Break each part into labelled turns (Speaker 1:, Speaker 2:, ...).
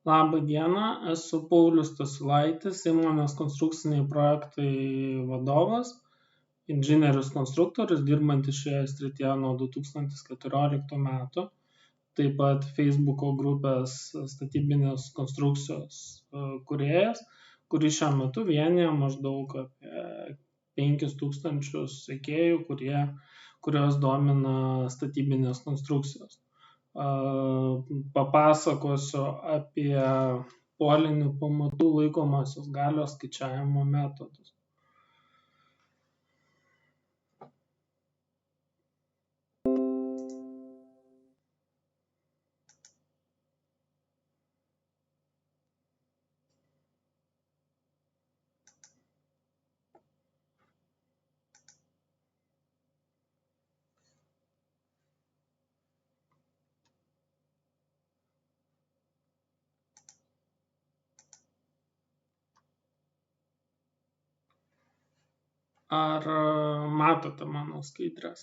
Speaker 1: Labą dieną, esu Paulius Stasiulaitis, įmonės konstrukciniai projektai vadovas, inžinierius konstruktorius, dirbantis šioje srityje nuo 2014 metų. Taip pat Facebooko grupės statybinės konstrukcijos kūrėjas, kuris šiuo metu vienyje maždaug apie 5000 sekėjų, kurios domina statybinės konstrukcijos. Papasakosiu apie polinių pamatų laikomosios galios skaičiavimo metodus. Ar matote mano skaidres?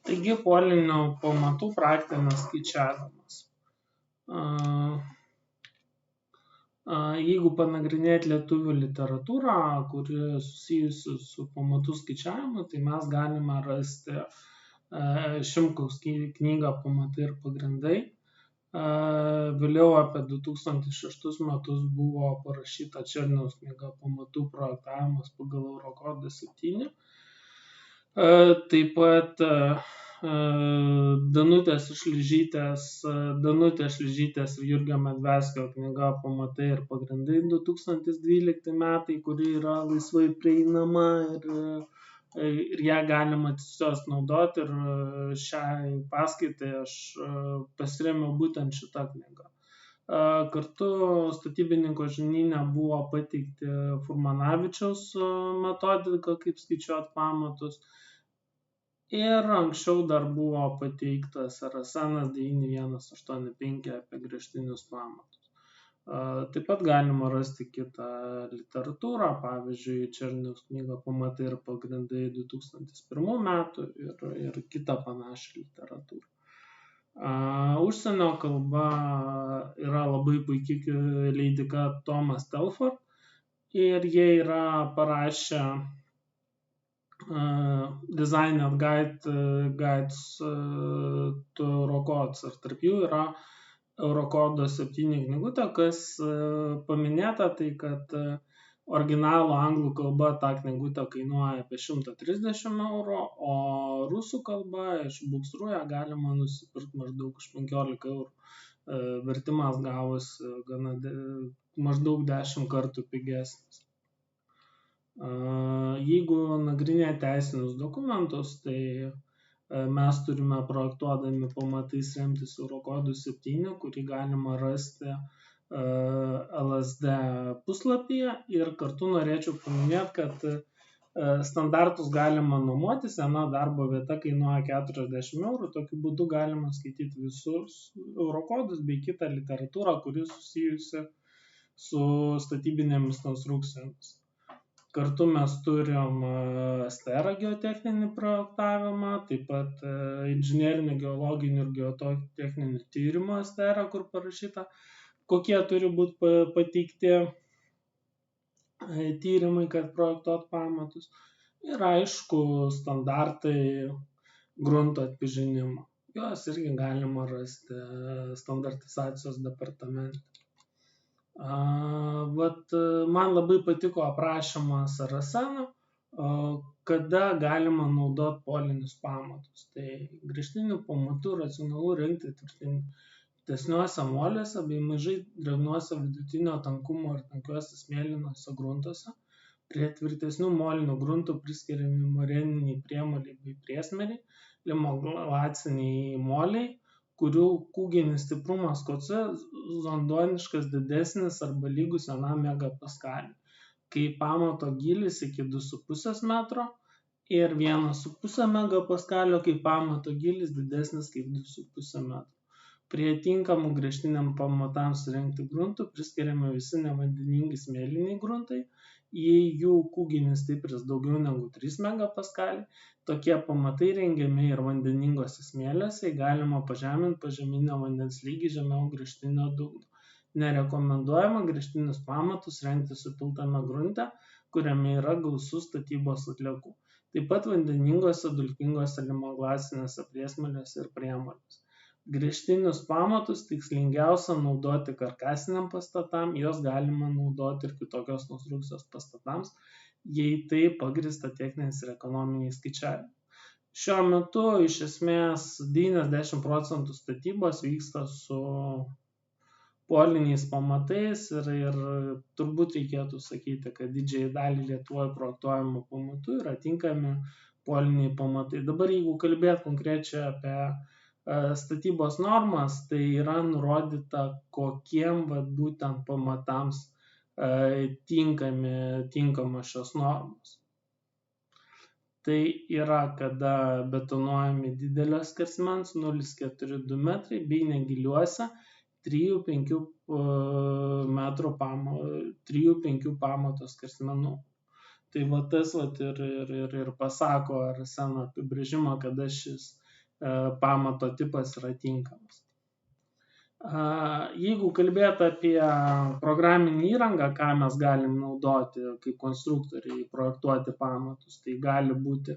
Speaker 1: Taigi polinių pamatų praktinis skaičiavimas. Jeigu panagrinėti lietuvių literatūrą, kuri susijusi su pamatų skaičiavimu, tai mes galime rasti Šimkaus knygą Pamatai ir pagrindai. Vėliau apie 2006 metus buvo parašyta Černiaus knyga Pamatų projektavimas pagal Eurokodą 7. Taip pat Danutės Šližytės ir Jurgio Medveskio knyga Pamatai ir pagrindai 2012 metai, kuri yra laisvai prieinama ir ją galima tiesiog naudoti, ir šiai paskaitai aš pasiremiau būtent šitą knygą. Kartu statybininko žinyne buvo pateikti Furmanavičiaus metodika, kaip skaičiuoti pamatus. Ir anksčiau dar buvo pateiktas RSN 9185 apie gręžtinius pamatus. Taip pat galima rasti kitą literatūrą, pavyzdžiui, Černiaus knygą Pamatai ir pagrindai 2001 metų ir kitą panašią literatūrą. Užsienio kalba yra labai puikiai leidykla Thomas Telford ir jie yra parašę Designer Guides to Eurocodes, ir tarp jų yra Eurokodo 7 knygutė. Kas paminėta, tai kad originalo anglų kalba ta knygutė kainuoja apie 130 €, o rusų kalba iš Books.ru galima nusipirkti maždaug už 15 €. Vertimas gavosi maždaug 10 kartų pigesnis. Jeigu nagrinėti teisinius dokumentus, tai mes turime projektuodami pamatais remtis Eurokodu 7, kurį galima rasti LSD puslapyje, ir kartu norėčiau paminėti, kad standartus galima nuomotis, viena darbo vieta kainuoja 40 €, tokiu būdu galima skaityti visus Eurokodus bei kitą literatūrą, kuri susijusi su statybinėmis konstrukcijomis. Kartu mes turim STR geotechninį projektavimą, taip pat inžinerinį, geologinių ir geotechninių tyrimų STR, kur parašyta, kokie turi būti pateikti tyrimai, kad projektuot pamatus. Ir aišku, standartai grunto atpažinimo. Juos irgi galima rasti standartizacijos departamente. Man labai patiko aprašymas RSN, kada galima naudoti polinius pamatus. Tai gręžtinių pamatų racionalu rinkti tvirtesniuose moliuose bei mažai drėgnuose vidutinio tankumo ir tankiuose smėliniuose gruntuose. Prie tvirtesnių molinių gruntų priskiriami moreniniai priemoliai bei priesmeriai, limoglavaciniai moliai, kurių kūginis stiprumas KC zondoniškas didesnis arba lygus 1 megapaskaliui, kai pamato gylis iki 2,5 metro ir 1,5 megapaskalio, kai pamato gylis didesnis kaip 2,5 metro. Prie tinkamų gręžtiniam pamatams surengti gruntų priskiriami visi nevandeningi smėliniai gruntai, jei jų kūginis stipris daugiau negu 3 megapaskaliai, tokie pamatai rengiami ir vandeningose smėliuose, galima pažeminti požeminio vandens lygį žemiau gręžtinio dugno. Nerekomenduojama gręžtinius pamatus rengti supiltame grunte, kuriame yra gausu statybos atliekų. Taip pat vandeningose dulkingose limoglacinėse priesmėliuose ir priemoliuose. Gręžtinius pamatus tikslingiausia naudoti karkasiniam pastatam, jos galima naudoti ir kitokios konstrukcijos pastatams, jei tai pagrįsta techniniais ir ekonominiais skaičiavimais. Šiuo metu iš esmės 90% statybos vyksta su poliniais pamatais ir turbūt reikėtų sakyti, kad didžiai dalį Lietuvoje projektuojamų pamatų yra tinkami poliniai pamatai. Dabar jeigu kalbėt konkrečiai apie statybos normas, tai yra nurodyta, kokiem būtent pamatams tinkamos šios normos. Tai yra, kada betonuojami didelio skersmens 0,42 metrai bei negiliuose 3,5 pamato skersmenų. Tai tas ir pasako Arseno apibrėžimą, kada šis pamato tipas yra tinkamas. Jeigu kalbėti apie programinį įrangą, ką mes galim naudoti kaip konstruktoriai projektuoti pamatus, tai gali būti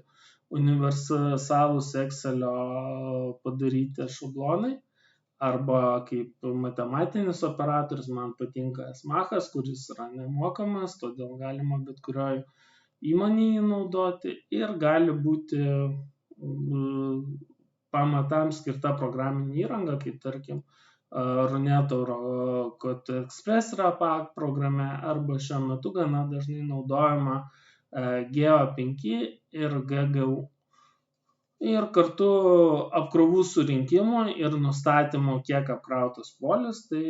Speaker 1: universalūs Excelio padaryti šablonai, arba kaip matematinis operatorius man patinka SMACas, kuris yra nemokamas, todėl galima bet kurioje įmonėje naudoti, ir gali būti pamatams skirta programinė įranga, kaip tarkim Runeto CodeExpress yra programa, arba šiuo metu gana dažnai naudojama GEO5 ir GGU. Ir kartu apkrovų surinkimo ir nustatymo, kiek apkrautas polis, tai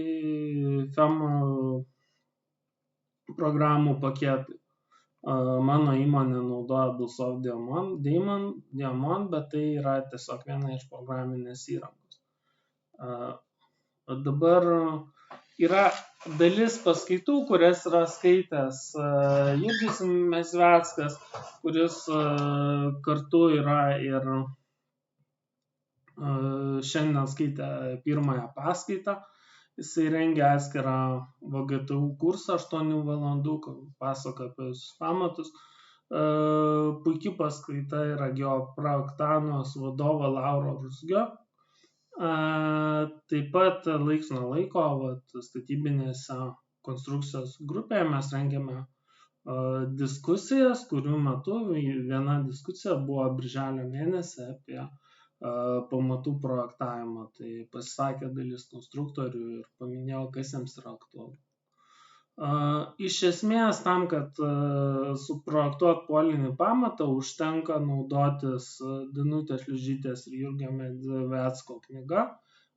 Speaker 1: FEM programų paketai. Mano įmonė naudoja Bullsoft Daemon, bet tai yra tiesiog viena iš programinės įrangos. Dabar yra dalis paskaitų, kurias yra skaitęs Jurgis Mezveckas, kuris kartu yra ir šiandien skaitė pirmąją paskaitą. Jisai rengia atskirą VGTU kursą 8 valandų, pasakoja apie visus pamatus. Puikiai paskaita yra geoprojektanos vadovo Lauro Ruzgio. Taip pat laiks nuo laiko statybinėse konstrukcijos grupėje mes rengiame diskusijas, kurių metu viena diskusija buvo birželio mėnesį apie pamatų projektavimą. Tai pasisakė dalis konstruktorių ir paminėjau, kas jiems yra aktualu. Iš esmės, tam, kad suprojektuot polinį pamatą, užtenka naudotis Danutės Liužytės ir Jurgio Mezvecko knyga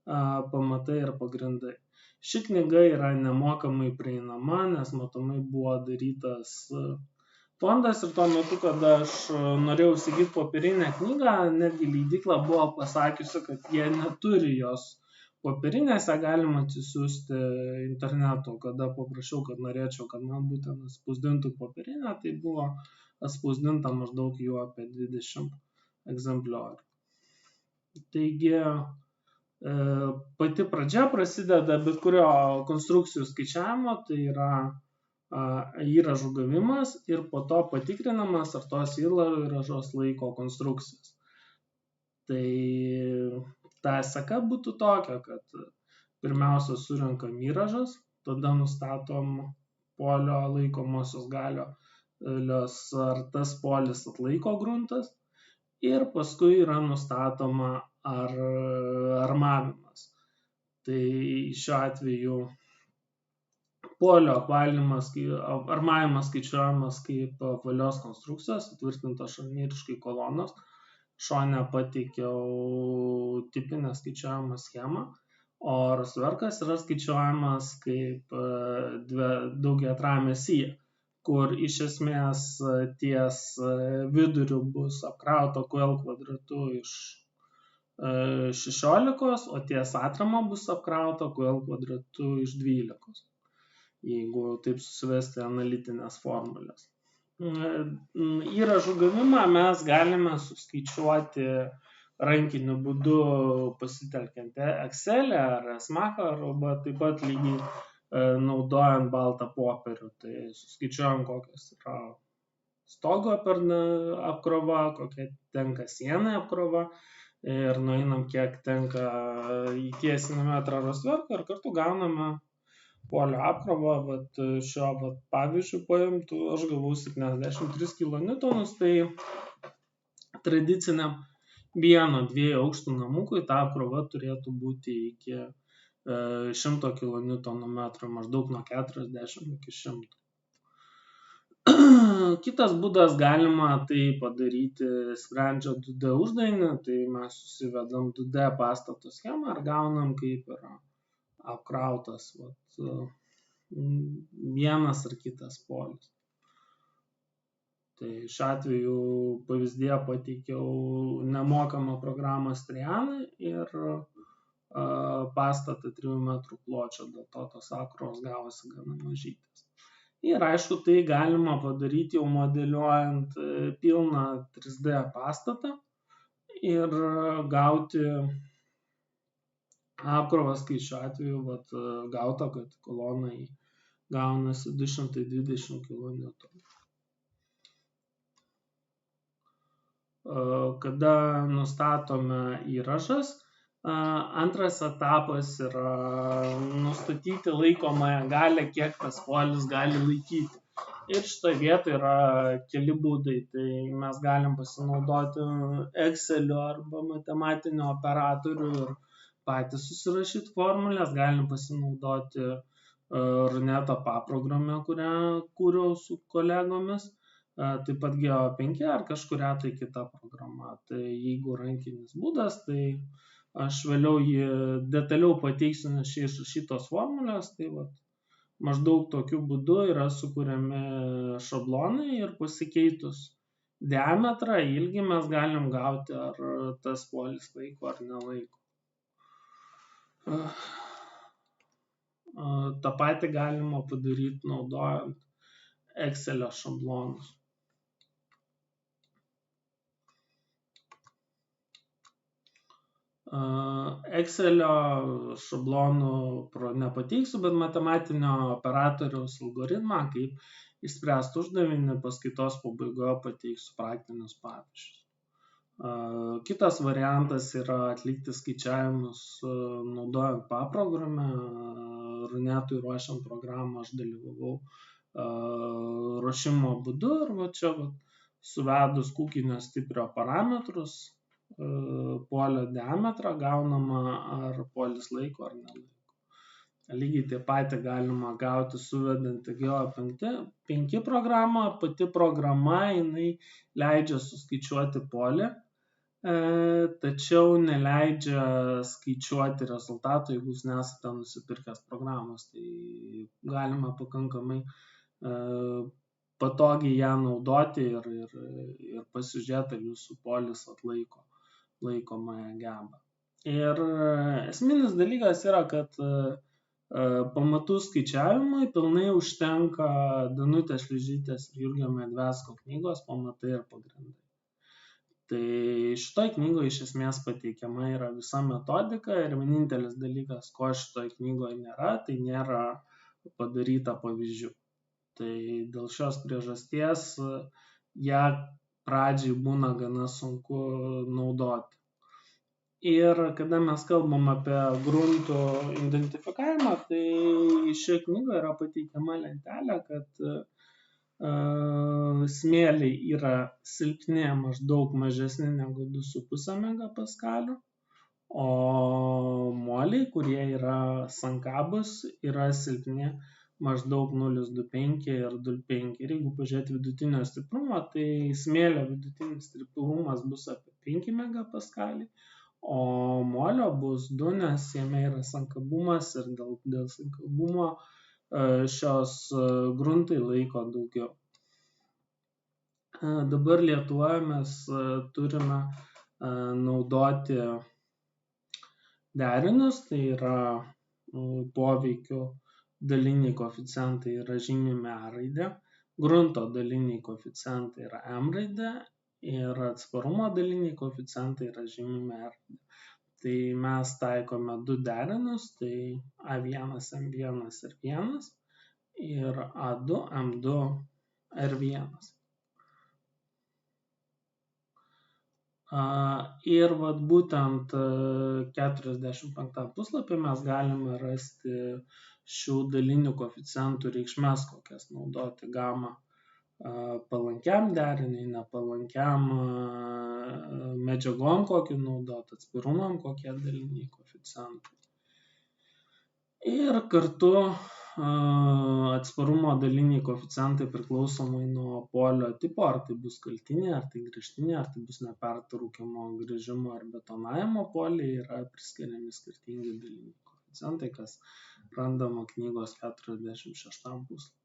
Speaker 1: Pamatai ir pagrindai. Ši knyga yra nemokamai prieinama, nes matomai buvo darytas fondas ir tuo metu, kada aš norėjau įsigyti popierinę knygą, netgi leidykla buvo pasakiusi, kad jie neturi jos popierinės, galima atsisiųsti internetu. Kada paprašiau, kad norėčiau, kad man būtent atspausdintų popierinę, tai buvo atspausdinta maždaug jų apie 20 egzempliorių. Taigi, pati pradžia prasideda bet kurio konstrukcijų skaičiavimo, tai yra įražų gavimas ir po to patikrinamas, ar tos įražos laiko konstrukcijas. Tai ta seka būtų tokia, kad pirmiausia surenkam įražas, tada nustatom polio laikomosios galios, ar tas polis atlaiko gruntas, ir paskui yra nustatoma ar armavimas. Tai šiuo atveju polio armavimas skaičiuojamas kaip apvalios konstrukcijos, įtvirtintos šarnyriškai kolonos. Šone pateikiau tipinę skaičiuojamą schemą, o rostverkas yra skaičiuojamas kaip daugiatramė sija, kur iš esmės ties viduriu bus apkrauta QL kvadratu iš 16, o ties atrama bus apkrauta QL kvadratu iš 12, jeigu taip susivesti analitinės formulės. Įrašų gavimą mes galime suskaičiuoti rankiniu būdu pasitelkiant Excel'ą ar SMAC'ą, arba taip pat lygiai naudojant baltą popierių. Tai suskaičiuojam, kokios yra stogo apkrova, kokia tenka sienai apkrova ir nueinam, kiek tenka į tiesinį metrą rostverko ir kartu gauname polio apkrovą. Šio pavyzdžių paimtų aš gavau 73 kN, tai tradiciniam 1-2 aukštų namukui ta apkrova turėtų būti iki 100 kN, maždaug nuo 40 iki 100. Kitas būdas galima tai padaryti sprendžia 2D uždavinį, tai mes susivedam 2D pastato schemą ir gaunam, kaip yra apkrautas vienas ar kitas polis. Tai šiuo atveju pavyzdėje pateikiau nemokamą programą Strianai ir pastatą 3 metrų pločio, dėl to tos apkrovos gavosi gana mažytės. Ir aišku, tai galima padaryti jau modeliuojant pilną 3D pastatą ir gauti apkrovas, kai šiuo atveju gauta, kad kolonai gaunasi 220 kN. Kada nustatome įrašas, antras etapas yra nustatyti laikomąją galią, kiek tas polis gali laikyti. Ir šitoje vietoje yra keli būdai. Tai mes galim pasinaudoti Excel'u arba matematiniu operatoriu ir patys susirašyti formulės, galim pasinaudoti Runeto paprogramę, kurią kūriau su kolegomis, taip pat Geo5 ar kažkuria tai kita programa. Tai jeigu rankinis būdas, tai aš vėliau jį detaliau pateiksiu, nes čia išrašytos formulės, tai maždaug tokiu būdu yra sukuriami šablonai ir pasikeitus diametrą, ilgį mes galim gauti, ar tas polis laiko ar nelaiko. Ta patį galima padaryti naudojant Excel'o šablonus. Excel'o šablonų nepateiksiu, bet matematinio operatoriaus algoritmą, kaip išspręsti uždavinį, paskaitos pabaigoje pateiksiu praktinius pavyzdžius. Kitas variantas yra atlikti skaičiavimus naudojant paprogramę. Runetui ruošiant programą aš dalyvavau ruošimo būdu ir čia suvedus kūkinio stiprio parametrus, polio diametrą gaunama, ar polis laiko ar nelaiko. Lygiai taip pat galima gauti suvedant Geo5 programą. Pati programa jinai leidžia suskaičiuoti polį, tačiau neleidžia skaičiuoti rezultatų, jeigu jūs nesate nusipirkęs programos. Tai galima pakankamai patogiai ją naudoti ir pasižiūrėti, ar jūsų polis atlaiko laikomąją gebą. Ir esminis dalykas yra, kad pamatų skaičiavimui pilnai užtenka Danutės Šliužytės ir Jurgio Medvesko knygos Pamatai ir pagrindai. Tai šitoj knygoje iš esmės pateikiama yra visa metodika ir vienintelis dalykas, ko šitoj knygoje nėra, tai nėra padaryta pavyzdžių. Tai dėl šios priežasties ją pradžiai būna gana sunku naudoti. Ir kada mes kalbam apie gruntų identifikavimą, tai šioje knygoje yra pateikiama lentelė, kad smėliai yra silpni, maždaug mažesni negu 2,5 megapaskalių, o moliai, kurie yra sankabus, yra silpni maždaug 0,25 ir 2,5. Ir jeigu pažiūrėti vidutinio stiprumo, tai smėlio vidutinis stiprumas bus apie 5 megapaskalį, o molio bus 2, nes jame yra sankabumas ir dėl sankabumo šios gruntai laiko daugiau. Dabar Lietuvoje mes turime naudoti derinius, tai yra poveikių daliniai koeficientai yra žymimi A raide, grunto daliniai koeficientai yra M raide ir atsparumo daliniai koeficientai yra žymimi R raide. Tai mes taikome 2 derinius, tai A1, M1 ir 1 ir A2, M2 R1. Ir vat būtent 45 puslapį mes galime rasti šių dalinių koeficientų reikšmes, kokias naudoti gamą palankiam deriniui, nepalankiam medžiagom, kokį naudoti, atsparumam, kokie daliniai koeficientai. Ir kartu atsparumo daliniai koeficientai priklausomai nuo polio tipo, ar tai bus kaltiniai, ar tai grįžtiniai, ar tai bus nepertraukiamo grįžimo ar betonavimo poliai, yra priskiriami skirtingi daliniai koeficientai, kas randama knygos 46 puslapį.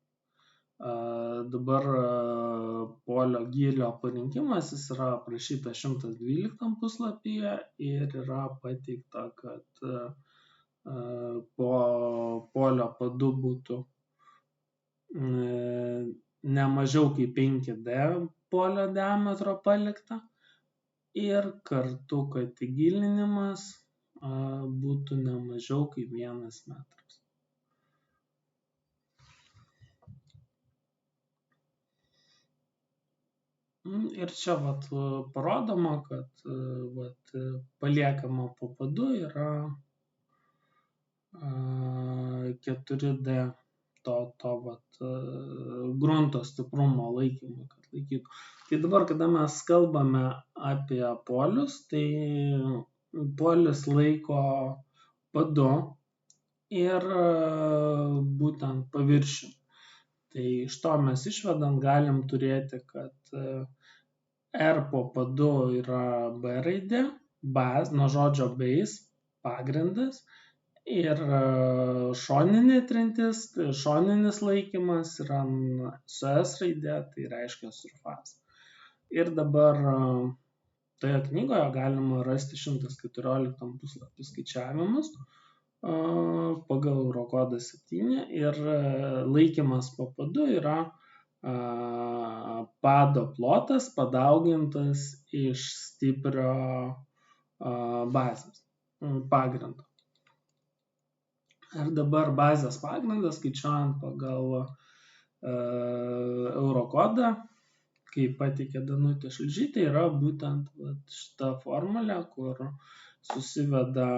Speaker 1: Dabar polio gylio parinkimas, jis yra aprašyta 112 puslapyje ir yra pateikta, kad po polio padu būtų ne mažiau kaip 5D polio diametro palikta ir kartu, kad įgilinimas būtų ne mažiau kaip 1 metras. Ir čia parodoma, kad paliekama po padu yra 4D to grunto stiprumo laikymui, kad laikytų. Tai dabar, kada mes kalbame apie polius, tai polius laiko padu ir būtent paviršių. Tai iš to mes išvedant galim turėti, kad R po padu yra B raidė, nuo žodžio base, pagrindas, ir šoninė trintis, šoninis laikymas yra su S raidė, tai reiškia surface. Ir dabar toje knygoje galima rasti 114 puslapį skaičiavimus pagal Eurokodą 7 ir laikymas po padu yra pado plotas padaugintas iš stiprio bazės pagrindo. Ir dabar bazės pagrindas, skaičiuojant pagal Eurokodą, kaip pateikė Danutė Šalžytė, yra būtent šita formulė, kur susiveda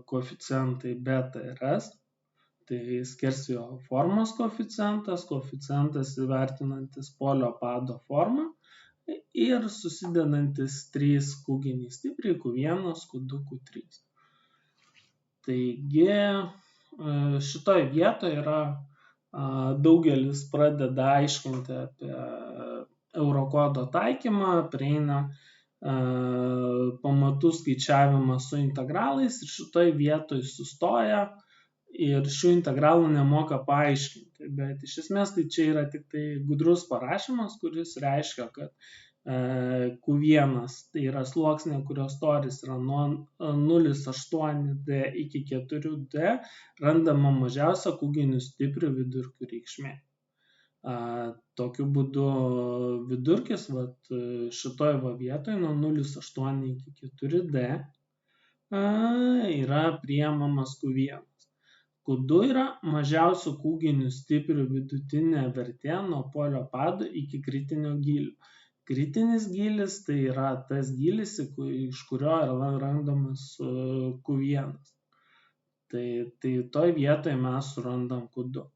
Speaker 1: koeficientai beta ir S. Tai skersvėjo formos koeficientas įvertinantis polio pado formą ir susidedantis 3 kūginiai stipriai, Q1, Q2, Q3. Taigi šitoje vietoje yra daugelis pradeda aiškinti apie Eurokodo taikymą, prieina pamatų skaičiavimą su integralais ir šitoje vietoje sustoja ir šių integralų nemoka paaiškinti. Bet iš esmės tai čia yra tik tai gudrus parašymas, kuris reiškia, kad Q1 tai yra sluoksnė, kurios storis yra nuo 0,8D iki 4D, randama mažiausia kūginių stiprių vidurkių reikšmė. Tokiu būdu vidurkis šitoje vietoje nuo 0,8 iki 4D yra priimamas Q1. Q2 yra mažiausių kūginių stiprių vidutinė vertė nuo polio pado iki kritinio gylio. Kritinis gylis tai yra tas gylis, iš kurio yra randamas Q1. Tai toj vietoje mes surandam Q2.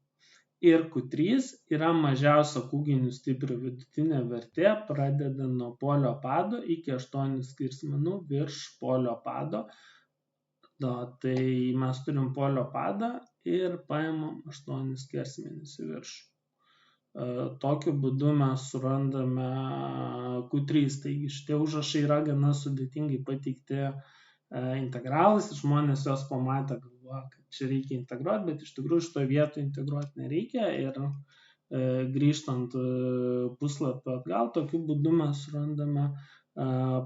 Speaker 1: ir Q3 yra mažiausia kūginių stiprių vidutinė vertė pradedant nuo polio pado iki 8 skersmenų virš polio pado. Tai mes turim polio padą ir paimam 8 skersmenis į viršų. Tokiu būdu mes surandame Q3, taigi šitie užrašai yra gana sudėtingai pateikti integralais, žmonės jos pamatę galvoja, kad čia reikia integruoti, bet iš tikrųjų šitoje vietoje integruoti nereikia ir grįžtant puslapį atgal, tokiu būdu mes surandame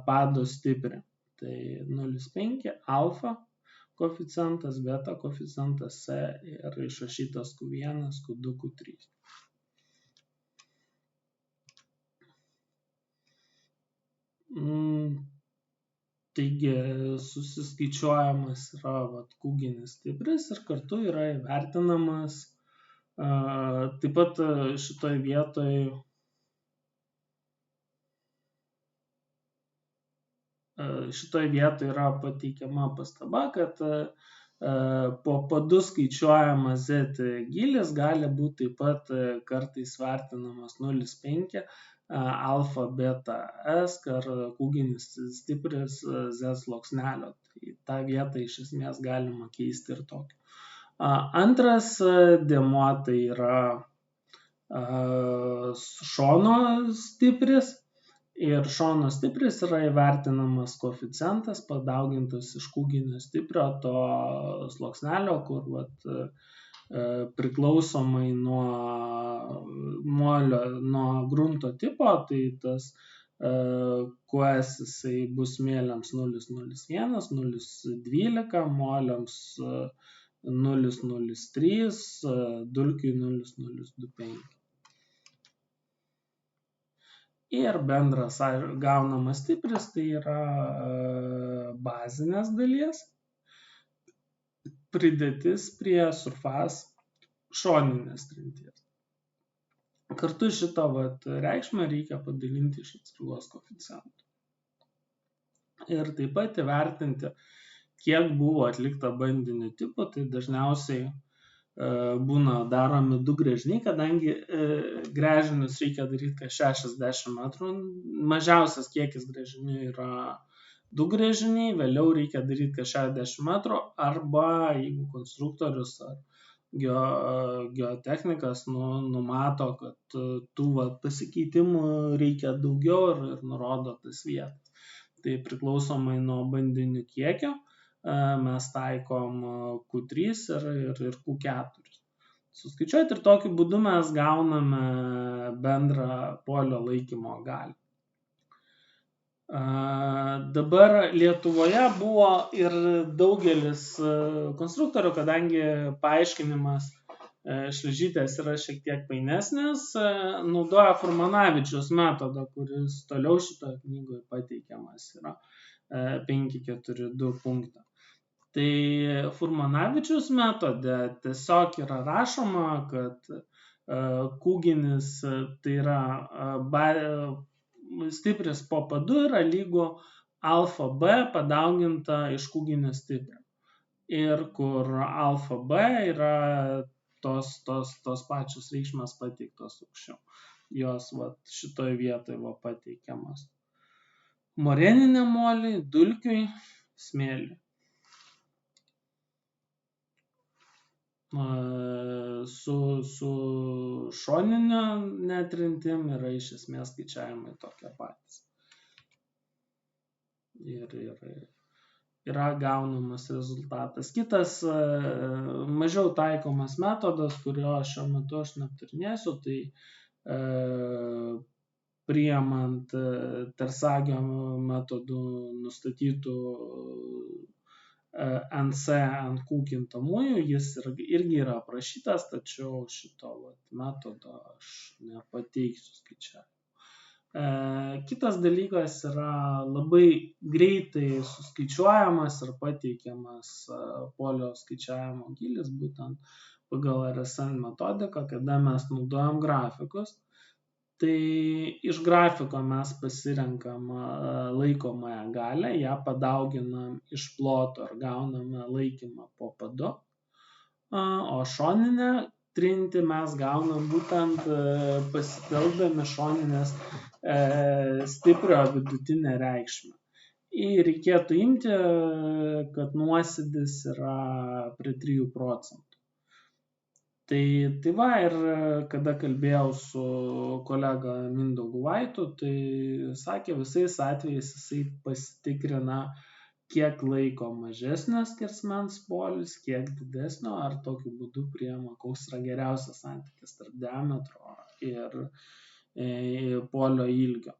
Speaker 1: pado stiprį. Tai 0,5 alfa koeficientas, beta koeficientas C ir išrašytas Q1, Q2, Q3. Taigi susiskaičiuojamas yra kūginis stipris ir kartu yra įvertinamas. Taip pat šitoje vietoje yra pateikiama pastaba, kad po padu skaičiuojamas Z gylis gali būti taip pat kartais vertinamas 0,5 alfa beta S, ar kūginis stipris Z sluoksnelio. Tai tą vietą iš esmės galima keisti ir tokiu. Antras dėmuo tai yra šono stipris. Ir šono stipris yra įvertinamas koeficientas padaugintas iš kūginio stiprio to sluoksnelio, kur priklausomai nuo grunto tipo, tai tas QS jisai bus smėliams 0,01, 0,12, moliams 0,03, dulkiui 0,025. Ir bendras gaunamas stipris tai yra bazinės dalies pridėtis prie surfas šoninės trinties. Kartu šitą reikšmę reikia padalinti iš atsargos koeficientų. Ir taip pat įvertinti, kiek buvo atlikta bandinių tipų, tai dažniausiai būna daromi 2 gręžiniai, kadangi gręžinius reikia daryti kas 60 metrų. Mažiausias kiekis gręžinių yra 2 gręžiniai, vėliau reikia daryti kas 60 metrų, arba jeigu konstruktorius ar geotechnikas numato, kad tų pasikeitimų reikia daugiau ir nurodo tas vietas. Tai priklausomai nuo bandinių kiekio mes taikom Q3 ir Q4. Suskaičiuoti ir tokiu būdu mes gauname bendrą polio laikymo galią. Dabar Lietuvoje buvo ir daugelis konstruktorių, kadangi paaiškinimas šliužytės yra šiek tiek painesnis, naudoja Furmanavičiaus metodą, kuris toliau šitoje knygoje pateikiamas yra 5.4.2 punktą. Tai Furmanavičiaus metode tiesiog yra rašoma, kad kūginis, tai yra stipris po padu yra lygu alfa B padauginta iš kūginio stiprio. Ir kur alfa B yra tos pačios reikšmės pateiktos aukščiau. Jos šitoje vietoje pateikiamas. Moreniniam moliui, dulkiui, smėliui. Su šoninio netrintim yra iš esmės skaičiavimai tokie patys. Ir yra gaunamas rezultatas. Kitas mažiau taikomas metodas, kurio šiuo metu aš neaptarinėsiu, tai priimant Tersagio metodų nustatytų NC ant Q kintamųjų, jis irgi yra aprašytas, tačiau šito metodo aš nepateiksiu skaičiavimų. Kitas dalykas yra labai greitai suskaičiuojamas ir pateikiamas polio skaičiavimo gylis, būtent pagal RSN metodiką, kada mes naudojam grafikus. Tai iš grafiko mes pasirenkam laikomąją galę, ją padauginam iš ploto ir gauname laikymą po padu, o šoninę trinti mes gaunam būtent pasitelkdami šoninės stiprio vidutinę reikšmę. Ir reikėtų imti, kad nuosėdis yra prie 3 procentų. Tai va, ir kada kalbėjau su kolega Mindaugu Vaitu, tai sakė, visais atvejais jisai pasitikrina, kiek laiko mažesnės skersmens polis, kiek didesnio, ar tokiu būdu priima, koks yra geriausias santykis tarp diametro ir polio ilgio.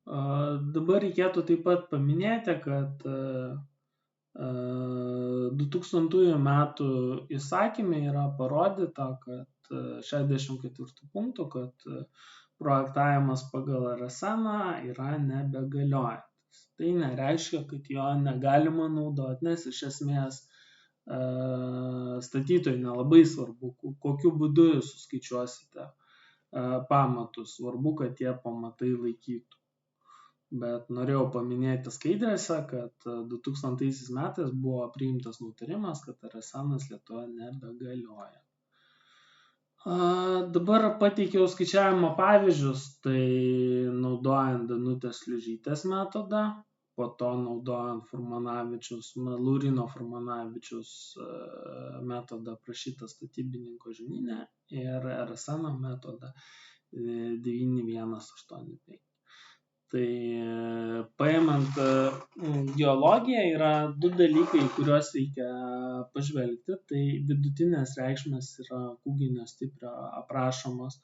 Speaker 1: Dabar reikėtų taip pat paminėti, kad 2000 metų įsakyme yra parodyta, kad 64 punktų, kad projektavimas pagal RSN yra nebegaliojantis. Tai nereiškia, kad jo negalima naudoti, nes iš esmės statytojui nelabai svarbu, kokiu būdu jūs suskaičiuosite pamatus, svarbu, kad tie pamatai laikytų. Bet norėjau paminėti skaidrėse, kad 2000 metais buvo priimtas nutarimas, kad RSN Lietuvoje nebegalioja. Dabar pateikiau skaičiavimo pavyzdžius, tai naudojant Danutės Šliužytės metodą, po to naudojant Lūrino Furmanavičiaus metodą aprašytą statybininko žinyne ir RSN metodą 9185. Tai paimant geologiją yra 2 dalykai, kuriuos reikia pažvelgti. Tai vidutinės reikšmės yra kūginio stiprio aprašomos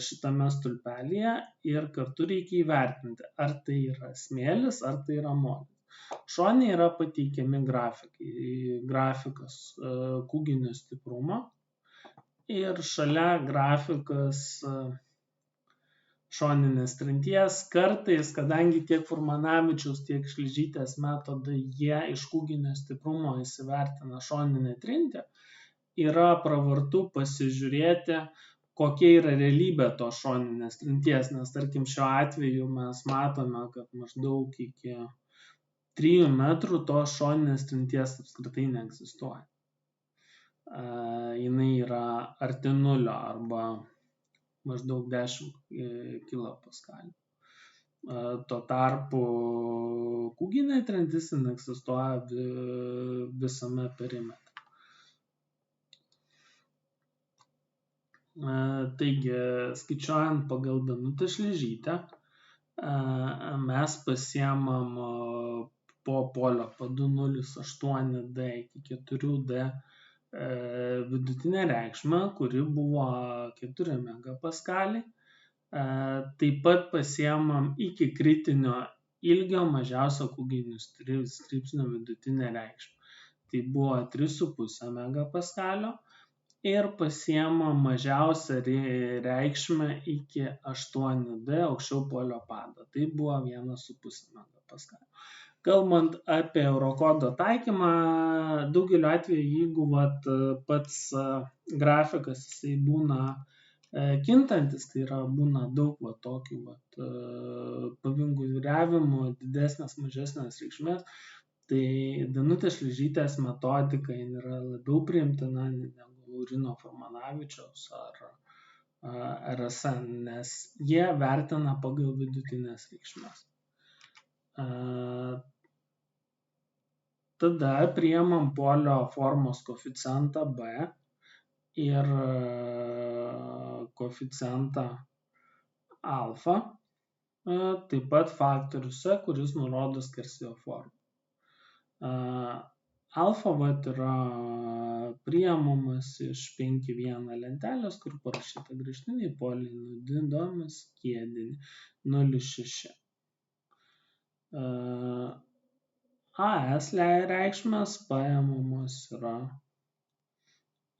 Speaker 1: šitame stulpelyje ir kartu reikia įvertinti, ar tai yra smėlis, ar tai yra molis. Šone yra pateikiami grafikas kūginio stiprumo ir šalia grafikas šoninės trinties. Kartais, kadangi tiek Furmanavičiaus, tiek Šliužytės metodai, jie iš kūginio stiprumo įsivertina šoninę trintį, yra pravartu pasižiūrėti, kokia yra realybė to šoninės trinties, nes tarkim šiuo atveju mes matome, kad maždaug iki 3 metrų to šoninės trinties apskritai neegzistuoja. Jinai yra arti nulio arba maždaug 10 kilopaskalių. Tuo tarpu kūginė trintis egzistuoja visame perimetre. Taigi, skaičiuojant pagal Danutę Šliužytę, mes pasiemam po polio padu 0,8D iki 4D vidutinę reikšmę, kuri buvo 4 megapaskaliai. Taip pat pasiemam iki kritinio ilgio mažiausio kūginių strypsnio vidutinę reikšmę. Tai buvo 3,5 megapaskalio ir pasiemam mažiausią reikšmę iki 8D aukščiau polio pado. Tai buvo 1,5 megapaskalio. Kalbant apie Eurokodo taikymą, daugeliu atveju, jeigu pats grafikas jisai būna kintantis, tai yra būna daug tokių pavinguriavimų, didesnės, mažesnės reikšmės, tai Danutės Šliužytės metodika yra labiau priimtina negu Lūrino Furmanavičiaus ar RSN, nes jie vertina pagal vidutinės reikšmės. Tada priimam polio formos koeficientą B ir koeficientą alfa, taip pat faktorių C, kuris nurodo skersvėjo formą. Alfa yra priimamas iš 5,1 lentelės, kur parašyta grįžtiniai poliai naudojamas skiedinį 0,6. AS reikšmės paimamos yra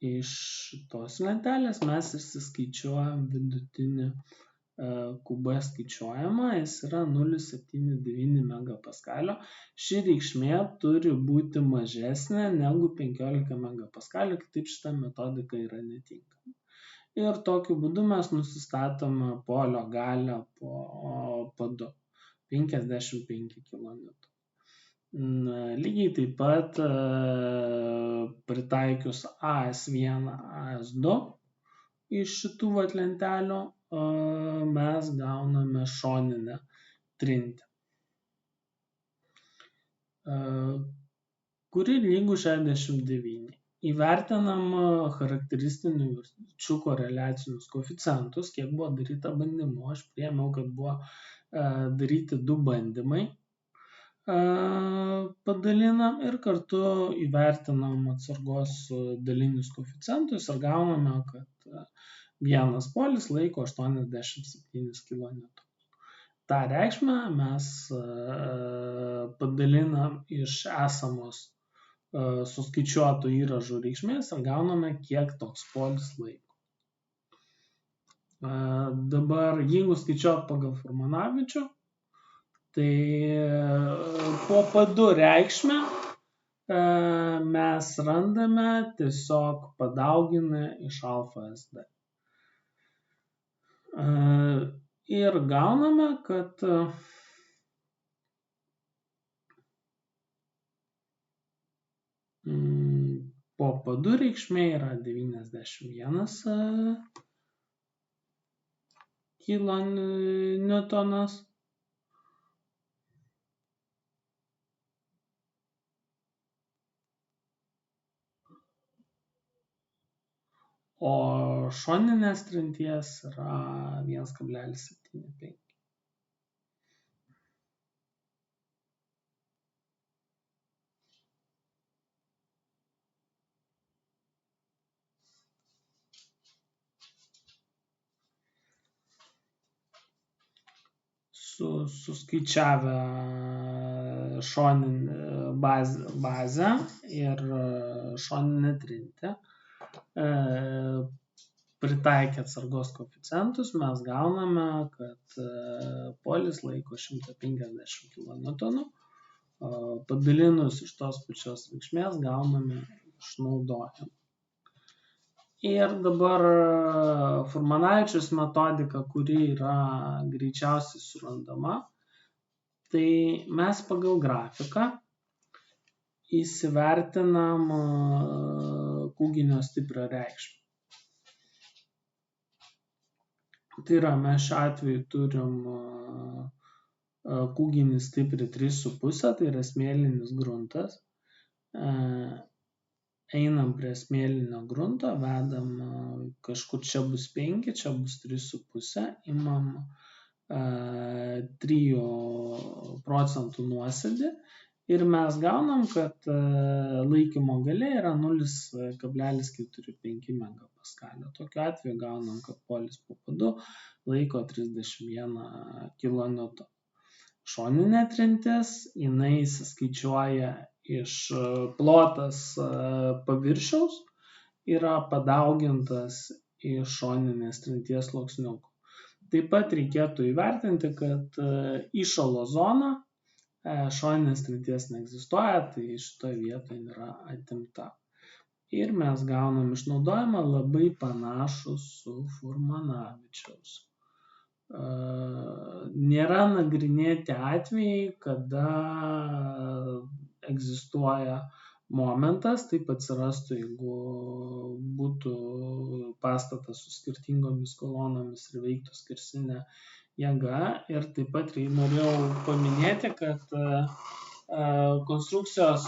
Speaker 1: iš šitos lentelės, mes išsiskaičiuojam vidutinį QB skaičiuojamą, jis yra 0,79 megapaskalio. Ši reikšmė turi būti mažesnė negu 15 megapaskalių, kitaip šita metodika yra netinkama. Ir tokiu būdu mes nusistatome polio galią po 2, 55 kN. Lygiai taip pat pritaikius AS1, AS2 iš šitų lentelių mes gauname šoninę trintį, kuri lygų 69. Įvertinam charakteristinių verčių koreliacinius koeficientus, kiek buvo daryta bandymų. Aš priėmiau, kad buvo daryti 2 bandymai. Padalinam ir kartu įvertinam atsargos dalinius koeficientus ir gauname, kad vienas polis laiko 87 kN. Ta reikšmę mes padalinam iš esamos suskaičiuotų įražų reikšmės ir gauname, kiek toks polis laiko. Dabar, jeigu skaičiuot pagal Furmanavičių, tai po P2 reikšmę mes randame tiesiog padauginę iš alfa SD. Ir gauname, kad po P2 reikšmė yra 91 kilonewtonas. O šoninės trinties yra 1,75. Suskaičiavę šoninę bazę ir šoninę trintį, pritaikę atsargos koeficientus, mes gauname, kad polis laiko 150 kN. Padalinus iš tos pačios reikšmės gauname išnaudojimą. Ir dabar Furmanavičiaus metodika, kuri yra greičiausiai surandama, tai mes pagal grafiką įsivertinam kūginio stiprio reikšmę. Tai yra, mes šiuo atveju turim kūginį stiprį 3,5, tai yra smėlinis gruntas. Einam prie smėlinio grunto, vedam kažkur čia bus 5, čia bus 3,5, imam 3 procentų nuosėdį ir mes gaunam, kad laikymo galia yra 0,45 megapaskalio. Tokiu atveju gaunam, kad polis po P2 laiko 31 kN. Šoninė trintis, jinai įsiskaičiuoja iš plotas paviršiaus yra padaugintas iš šoninės trinties sluoksniukų. Taip pat reikėtų įvertinti, kad įšalo zona šoninės trinties neegzistuoja, tai šitoje vietoje yra atimta. Ir mes gaunam išnaudojimą labai panašų su Furmanavičiaus. Nėra nagrinėti atvejai, kada egzistuoja momentas, taip atsirastų, jeigu būtų pastatas su skirtingomis kolonomis ir veiktų skersinė jėga. Ir taip pat norėjau paminėti, kad konstrukcijos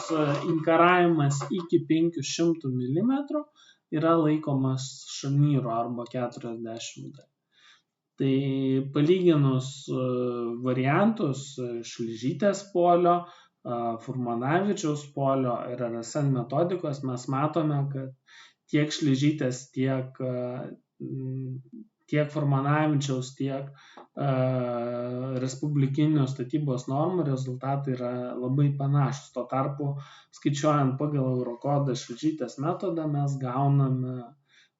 Speaker 1: inkaravimas iki 500 mm yra laikomas šarnyru arba 40D. Tai palyginus variantus Šlyžytės polio, Furmanavičiaus polio ir RSN metodikos, mes matome, kad tiek Šlyžytės, tiek Furmanavičiaus, tiek respublikinių statybos normų rezultatai yra labai panašus. Tuo tarpu, skaičiuojant pagal Eurokodą Šlyžytės metodą, mes gauname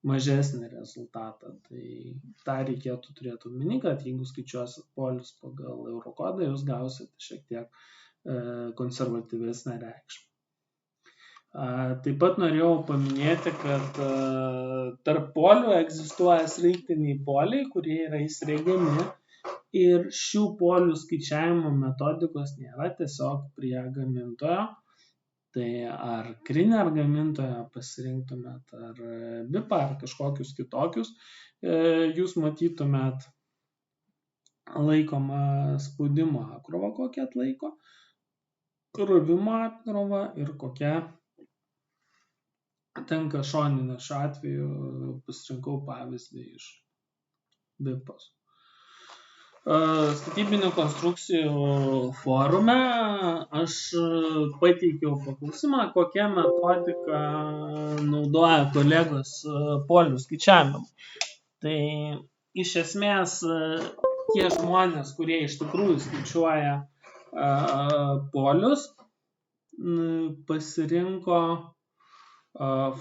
Speaker 1: mažesnį rezultatą. Tai tą reikėtų turėti omeny, kad jeigu skaičiuosit polius pagal Eurokodą, jūs gausite šiek tiek konservatyvesnę reikšmę. Taip pat norėjau paminėti, kad tarp polių egzistuoja sraigtiniai poliai, kurie yra įsriegiami Ir šių polių skaičiavimo metodikos nėra tiesiog prie gamintojo. Tai ar Kriner gamintoją pasirinktumėt, ar BIPA, ar kažkokius kitokius, jūs matytumėt laikomą spaudimo apkrovą, kokią atlaiko, rovimo apkrovą ir kokia tenka šoninė. Šiuo atveju pasirinkau pavyzdį iš BIPos. Statybinių konstrukcijų forume aš pateikiau paklausimą, kokią metodiką naudoja kolegos polių skaičiavimui. Tai iš esmės tie žmonės, kurie iš tikrųjų skaičiuoja polius, pasirinko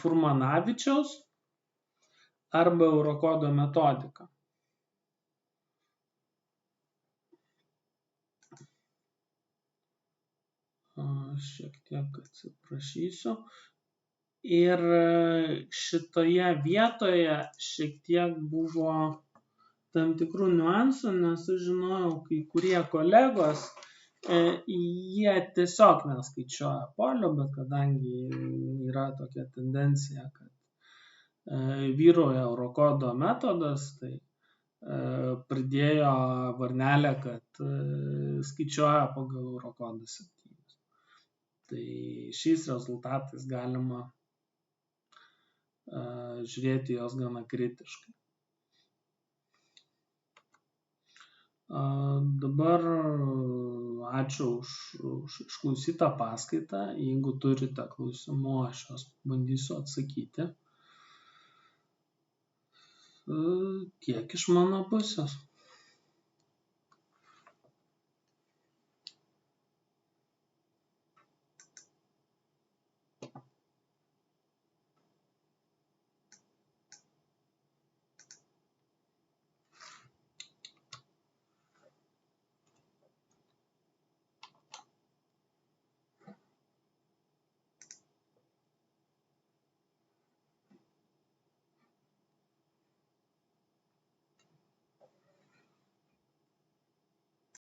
Speaker 1: Furmanavičiaus arba Eurokodo metodiką. Šiek tiek atsiprašysiu. Ir šitoje vietoje šiek tiek buvo tam tikrų niuansų, nes aš žinojau, kai kurie kolegos, jie tiesiog neskaičiuoja polių, bet kadangi yra tokia tendencija, kad vyrauja Eurokodo metodas, tai pridėjo varnelę, kad skaičiuoja pagal Eurokodą 7. Tai šiais rezultatais galima žiūrėti jos gana kritiškai. Dabar ačiū už išklausytą paskaitą. Jeigu turite klausimų, aš juos bandysiu atsakyti. Tiek iš mano pusės.